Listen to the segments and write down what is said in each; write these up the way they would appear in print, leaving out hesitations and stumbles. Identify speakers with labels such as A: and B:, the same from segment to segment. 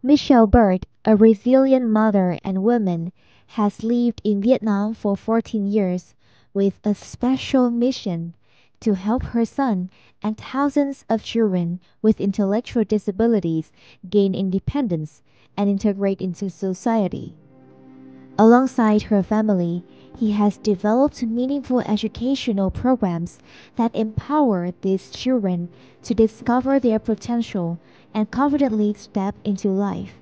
A: Michelle Bird, a resilient mother and woman, has lived in Vietnam for 14 years with a special mission to help her son and thousands of children with intellectual disabilities gain independence and integrate into society. Alongside her family, he has developed meaningful educational programs that empower these children to discover their potential and confidently step into life.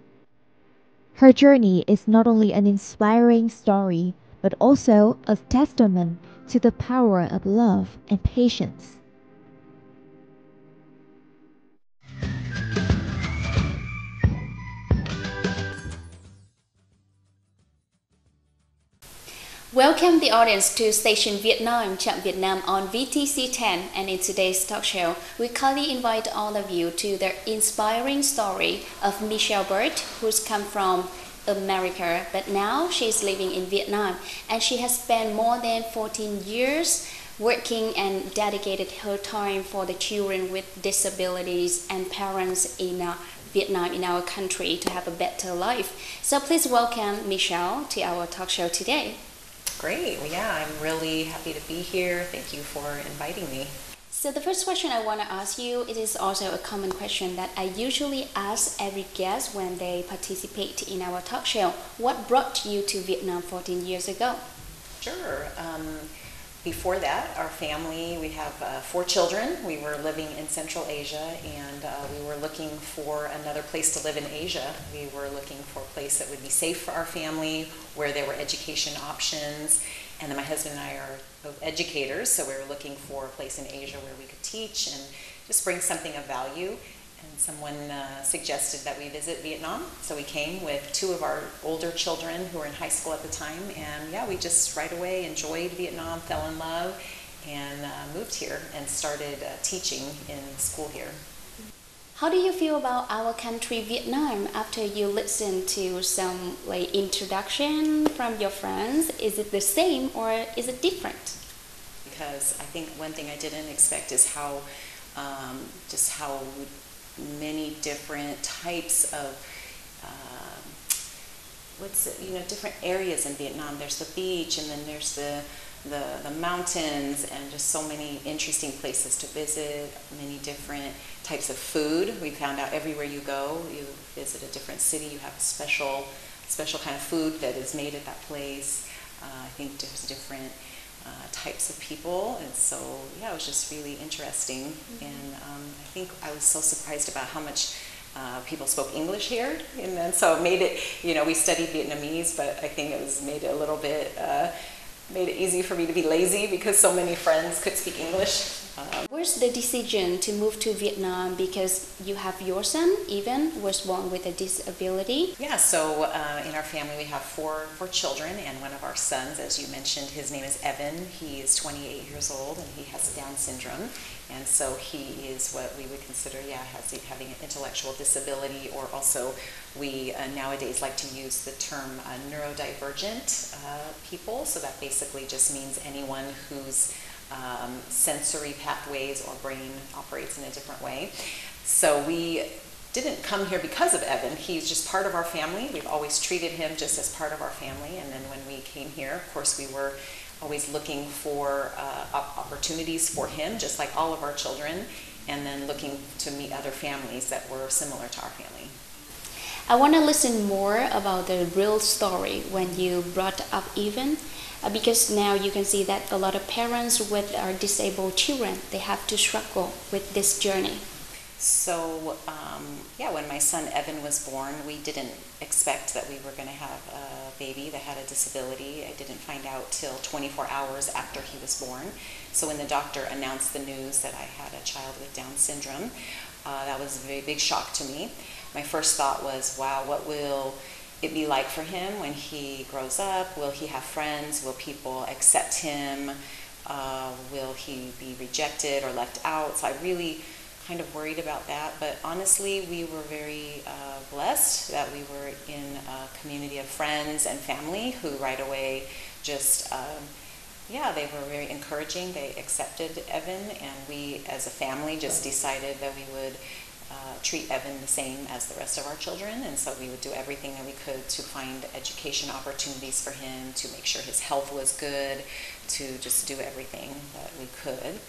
A: Her journey is not only an inspiring story, but also a testament to the power of love and patience.
B: Welcome the audience to station Vietnam, chặng Việt Nam on VTC10, and in today's talk show, we kindly invite all of you to the inspiring story of Michelle Bird, who's come from America, but now she's living in Vietnam, and she has spent more than 14 years working and dedicated her time for the children with disabilities and parents in Vietnam, in our country, to have a better life. So please welcome Michelle to our talk show today.
C: Great. Well, yeah, I'm really happy to be here. Thank you for inviting me.
B: So the first question I want to ask you, it is also a common question that I usually ask every guest when they participate in our talk show. What brought you to Vietnam 14 years ago?
C: Sure. Before that, our family, we have 4 children. We were living in Central Asia, and we were looking for another place to live in Asia. We were looking for a place that would be safe for our family, where there were education options. And then my husband and I are both educators, so we were looking for a place in Asia where we could teach and just bring something of value. And someone suggested that we visit Vietnam, so we came with 2 of our older children who were in high school at the time, and yeah, we just right away enjoyed Vietnam, fell in love, and moved here and started teaching in school here.
B: How do you feel about our country, Vietnam, after you listen to some introduction from your friends? Is it the same or is it different?
C: Because I think one thing I didn't expect is how just how many different types of different areas in Vietnam. There's the beach, and then there's the mountains, and just so many interesting places to visit, many different types of food. We found out everywhere you go, you visit a different city, you have a special kind of food that is made at that place. I think there's different types of people, and so yeah, it was just really interesting. Mm-hmm. And I think I was so surprised about how much people spoke English here, and then so it made it, we studied Vietnamese, but I think it made it a little bit made it easy for me to be lazy because so many friends could speak English.
B: Where's the decision to move to Vietnam? Because you have your son, even, was born with a disability.
C: Yeah, so in our family we have four children, and one of our sons, as you mentioned, his name is Evan. He is 28 years old, and he has Down syndrome. And so he is what we would consider, having an intellectual disability, or also we nowadays like to use the term neurodivergent people. So that basically just means anyone whose sensory pathways or brain operates in a different way. So we didn't come here because of Evan. He's just part of our family. We've always treated him just as part of our family. And then when we came here, of course, we were always looking for opportunities for him, just like all of our children, and then looking to meet other families that were similar to our family.
B: I want to listen more about the real story when you brought up Evan, because now you can see that a lot of parents with our disabled children, they have to struggle with this journey.
C: So, when my son Evan was born, we didn't expect that we were going to have a baby that had a disability. I didn't find out till 24 hours after he was born. So when the doctor announced the news that I had a child with Down syndrome, that was a very big shock to me. My first thought was, wow, what will it be like for him when he grows up? Will he have friends? Will people accept him? Will he be rejected or left out? So I really kind of worried about that, but honestly we were very blessed that we were in a community of friends and family who right away just they were very encouraging. They accepted Evan, and we as a family just decided that we would treat Evan the same as the rest of our children, and so we would do everything that we could to find education opportunities for him, to make sure his health was good, to just do everything that we could.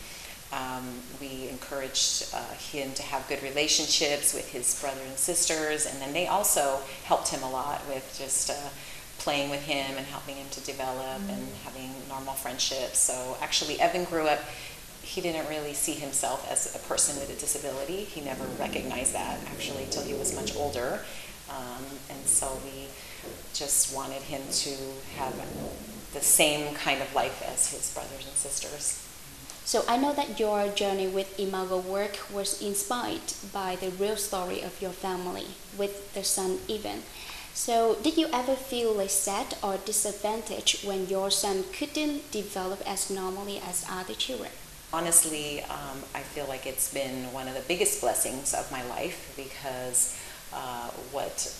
C: We encouraged him to have good relationships with his brother and sisters, and then they also helped him a lot with just playing with him and helping him to develop and having normal friendships. So actually Evan grew up, he didn't really see himself as a person with a disability. He never recognized that actually till he was much older. And so we just wanted him to have the same kind of life as his brothers and sisters.
B: So I know that your journey with Imago work was inspired by the real story of your family with their son Evan. So did you ever feel like sad or disadvantaged when your son couldn't develop as normally as other children?
C: Honestly, I feel like it's been one of the biggest blessings of my life, because what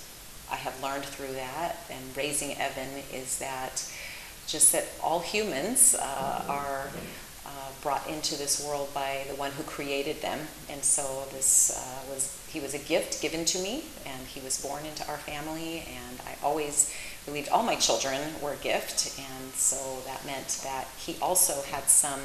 C: I have learned through that and raising Evan is that just that all humans are brought into this world by the one who created them. And so this he was a gift given to me, and he was born into our family, and I always believed all my children were a gift, and so that meant that he also had some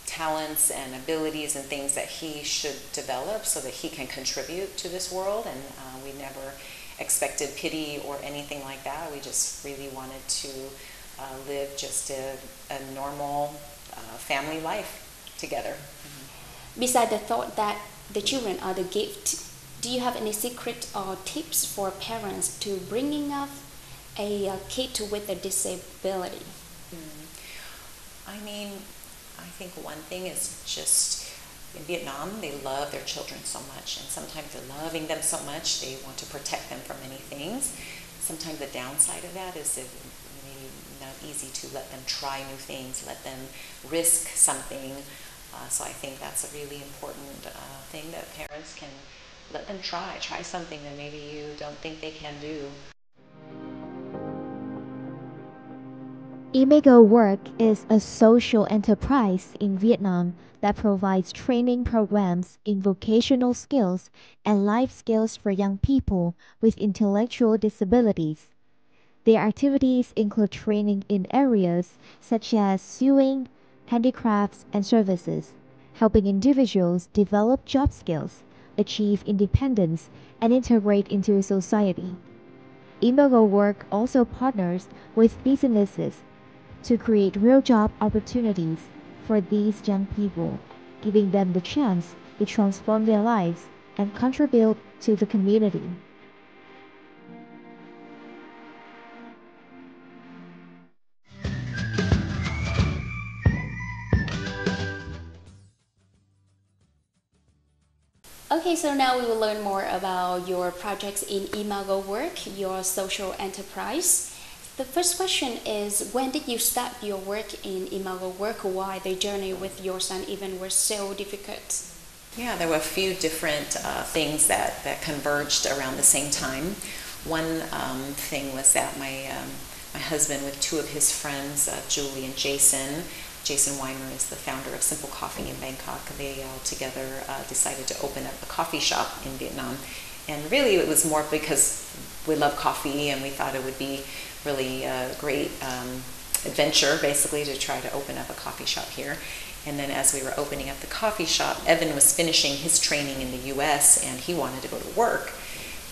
C: talents and abilities and things that he should develop so that he can contribute to this world. And we never expected pity or anything like that. We just really wanted to live just a normal family life together.
B: Besides the thought that the children are the gift, do you have any secret or tips for parents to bringing up a kid with a disability?
C: I mean, I think one thing is just in Vietnam, they love their children so much, and sometimes they're loving them so much, they want to protect them from many things. Sometimes the downside of that is that maybe not easy to let them try new things, let them risk something. So I think that's a really important thing, that parents can let them try something that maybe you don't think they can do.
A: Imago Work is a social enterprise in Vietnam that provides training programs in vocational skills and life skills for young people with intellectual disabilities. Their activities include training in areas such as sewing, handicrafts, and services, helping individuals develop job skills, achieve independence, and integrate into society. Imago Work also partners with businesses to create real job opportunities for these young people, giving them the chance to transform their lives and contribute to the community.
B: Okay, so now we will learn more about your projects in Imago Work, your social enterprise. The first question is, when did you start your work in Imago Work? Why the journey with your son even was so difficult?
C: Yeah, there were a few different things that converged around the same time. One thing was that my husband, with two of his friends, Julie and Jason Weimer is the founder of Simple Coffee in Bangkok. They all together decided to open up a coffee shop in Vietnam. And really it was more because we love coffee, and we thought it would be really a great adventure, basically, to try to open up a coffee shop here. And then as we were opening up the coffee shop, Evan was finishing his training in the US, and he wanted to go to work.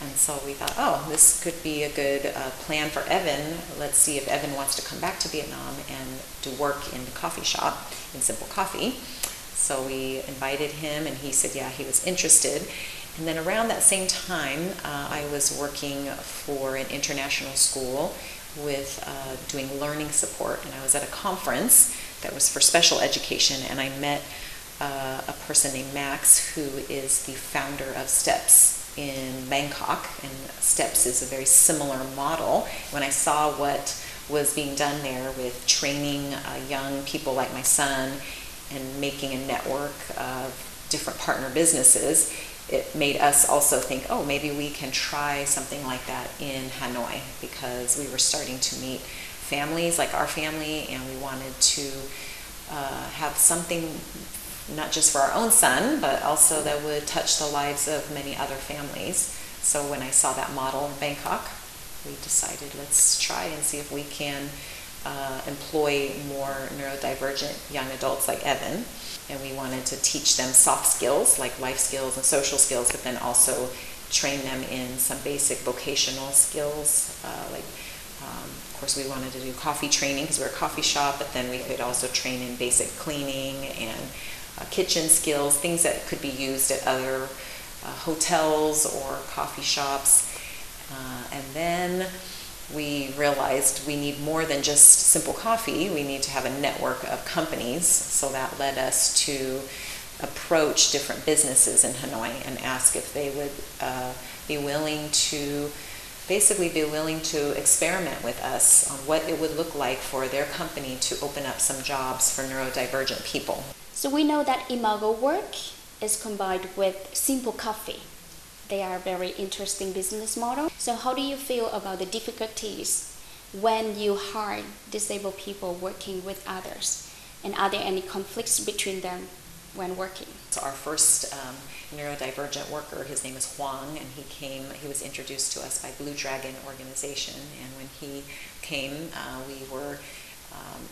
C: And so we thought, oh, this could be a good plan for Evan. Let's see if Evan wants to come back to Vietnam and do work in the coffee shop, in Simple Coffee. So we invited him, and he said, yeah, he was interested. And then around that same time, I was working for an international school with doing learning support. And I was at a conference that was for special education, and I met a person named Max, who is the founder of STEPS in Bangkok, and STEPS is a very similar model. When I saw what was being done there with training young people like my son and making a network of different partner businesses, it made us also think, oh, maybe we can try something like that in Hanoi, because we were starting to meet families like our family, and we wanted to have something not just for our own son, but also that would touch the lives of many other families. So when I saw that model in Bangkok, we decided let's try and see if we can employ more neurodivergent young adults like Evan. And we wanted to teach them soft skills like life skills and social skills, but then also train them in some basic vocational skills. Of course, we wanted to do coffee training because we're a coffee shop, but then we could also train in basic cleaning and kitchen skills, things that could be used at other hotels or coffee shops. And then we realized we need more than just simple coffee. We need to have a network of companies. So that led us to approach different businesses in Hanoi and ask if they would be willing to experiment with us on what it would look like for their company to open up some jobs for neurodivergent people.
B: So we know that Imago work is combined with simple coffee. They are a very interesting business model. So how do you feel about the difficulties when you hire disabled people working with others? And are there any conflicts between them when working?
C: So our first neurodivergent worker, his name is Huang, and he was introduced to us by Blue Dragon organization. And when he came,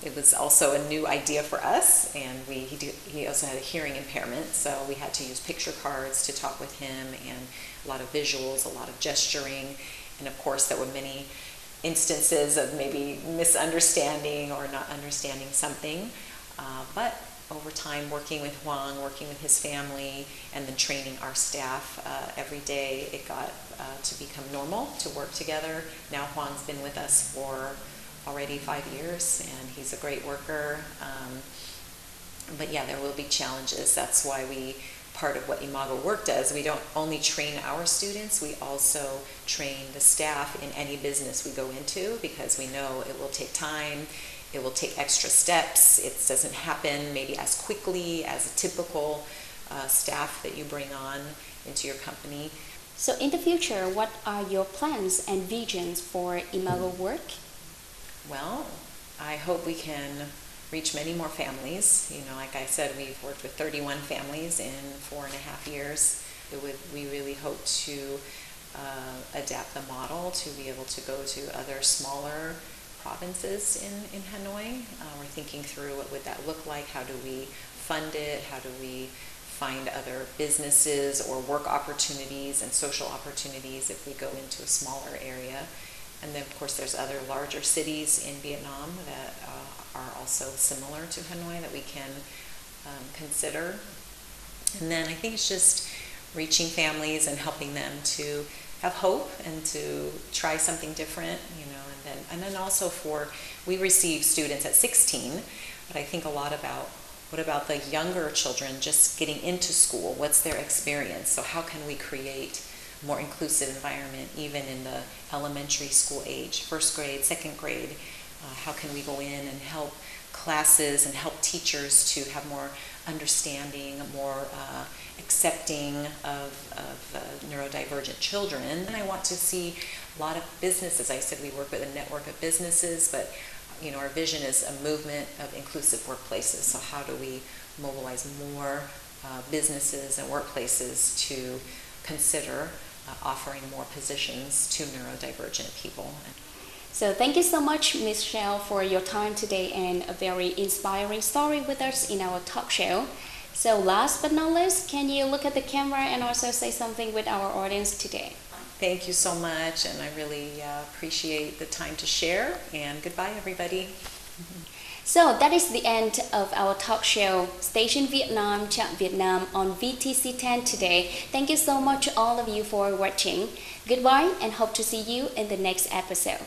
C: it was also a new idea for us, and he also had a hearing impairment, so we had to use picture cards to talk with him, and a lot of visuals, a lot of gesturing, and of course there were many instances of maybe misunderstanding or not understanding something, but over time working with Huang, working with his family, and then training our staff every day, it got to become normal to work together. Now Huang's been with us for already 5 years, and he's a great worker. But yeah, there will be challenges. That's why part of what Imago Work does, we don't only train our students, we also train the staff in any business we go into, because we know it will take time, it will take extra steps, it doesn't happen maybe as quickly as a typical staff that you bring on into your company.
B: So in the future, what are your plans and visions for Imago Work?
C: Well, I hope we can reach many more families. You know, like I said, we've worked with 31 families in 4.5 years. We really hope to adapt the model to be able to go to other smaller provinces in Hanoi. We're thinking through what would that look like, how do we fund it, how do we find other businesses or work opportunities and social opportunities if we go into a smaller area. And then, of course, there's other larger cities in Vietnam that are also similar to Hanoi that we can consider. And then I think it's just reaching families and helping them to have hope and to try something different, you know. And then also we receive students at 16, but I think a lot about what about the younger children just getting into school? What's their experience? So how can we create more inclusive environment even in the elementary school age, first grade, second grade? How can we go in and help classes and help teachers to have more understanding, more accepting of neurodivergent children? And I want to see a lot of businesses. I said we work with a network of businesses, but you know, our vision is a movement of inclusive workplaces. So how do we mobilize more businesses and workplaces to consider offering more positions to neurodivergent people?
B: So thank you so much, Ms. Shell, for your time today and a very inspiring story with us in our talk show. So last but not least, can you look at the camera and also say something with our audience today?
C: Thank you so much, and I really appreciate the time to share, and goodbye, everybody.
B: So that is the end of our talk show, Station Vietnam, chặng Việt Nam on VTC10 today. Thank you so much all of you for watching. Goodbye and hope to see you in the next episode.